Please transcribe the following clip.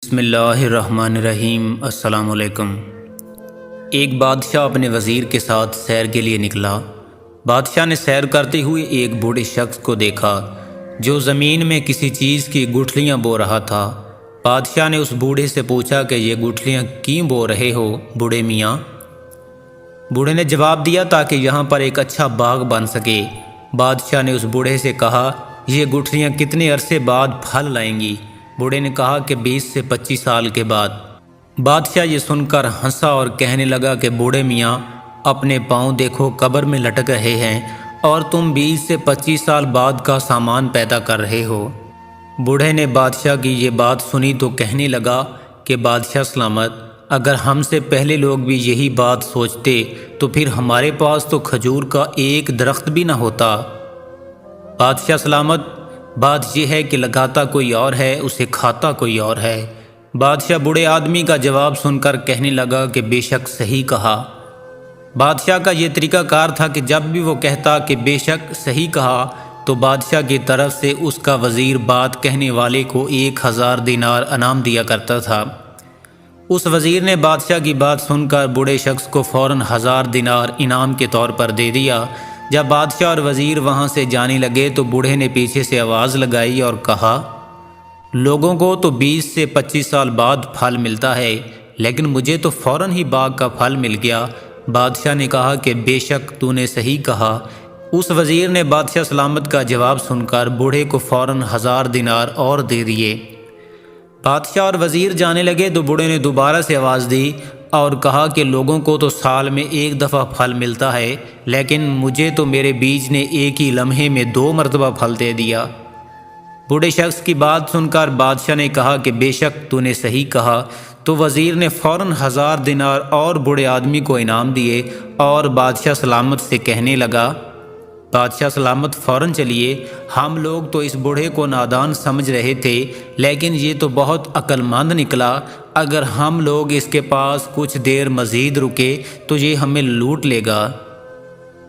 بسم اللہ الرحمن الرحیم۔ السلام علیکم۔ ایک بادشاہ اپنے وزیر کے ساتھ سیر کے لیے نکلا۔ بادشاہ نے سیر کرتے ہوئے ایک بوڑھے شخص کو دیکھا جو زمین میں کسی چیز کی گٹھلیاں بو رہا تھا۔ بادشاہ نے اس بوڑھے سے پوچھا کہ یہ گٹھلیاں کیوں بو رہے ہو بوڑھے میاں؟ بوڑھے نے جواب دیا تاکہ یہاں پر ایک اچھا باغ بن سکے۔ بادشاہ نے اس بوڑھے سے کہا یہ گٹھلیاں کتنے عرصے بعد پھل لائیں گی؟ بوڑھے نے کہا کہ 20 سے 25 سال کے بعد۔ بادشاہ یہ سن کر ہنسا اور کہنے لگا کہ بوڑھے میاں اپنے پاؤں دیکھو قبر میں لٹک رہے ہیں اور تم 20 سے 25 سال بعد کا سامان پیدا کر رہے ہو۔ بوڑھے نے بادشاہ کی یہ بات سنی تو کہنے لگا کہ بادشاہ سلامت، اگر ہم سے پہلے لوگ بھی یہی بات سوچتے تو پھر ہمارے پاس تو کھجور کا ایک درخت بھی نہ ہوتا۔ بادشاہ سلامت، بات یہ ہے کہ لگاتا کوئی اور ہے، اسے کھاتا کوئی اور ہے۔ بادشاہ بوڑھے آدمی کا جواب سن کر کہنے لگا کہ بے شک صحیح کہا۔ بادشاہ کا یہ طریقہ کار تھا کہ جب بھی وہ کہتا کہ بے شک صحیح کہا تو بادشاہ کی طرف سے اس کا وزیر بات کہنے والے کو 1000 دینار انعام دیا کرتا تھا۔ اس وزیر نے بادشاہ کی بات سن کر بوڑھے شخص کو فوراً 1000 دینار انعام کے طور پر دے دیا۔ جب بادشاہ اور وزیر وہاں سے جانے لگے تو بوڑھے نے پیچھے سے آواز لگائی اور کہا لوگوں کو تو 20 سے 25 سال بعد پھل ملتا ہے، لیکن مجھے تو فوراً ہی باغ کا پھل مل گیا۔ بادشاہ نے کہا کہ بے شک تو نے صحیح کہا۔ اس وزیر نے بادشاہ سلامت کا جواب سن کر بوڑھے کو فوراً 1000 دینار اور دے دیے۔ بادشاہ اور وزیر جانے لگے تو بوڑھے نے دوبارہ سے آواز دی اور کہا کہ لوگوں کو تو سال میں ایک دفعہ پھل ملتا ہے، لیکن مجھے تو میرے بیج نے ایک ہی لمحے میں 2 مرتبہ پھل دے دیا۔ بوڑھے شخص کی بات سن کر بادشاہ نے کہا کہ بے شک تو نے صحیح کہا۔ تو وزیر نے فوراً 1000 دینار اور بوڑھے آدمی کو انعام دیے اور بادشاہ سلامت سے کہنے لگا بادشاہ سلامت فوراً چلیے، ہم لوگ تو اس بوڑھے کو نادان سمجھ رہے تھے، لیکن یہ تو بہت عقل مند نکلا۔ اگر ہم لوگ اس کے پاس کچھ دیر مزید رکے تو یہ ہمیں لوٹ لے گا۔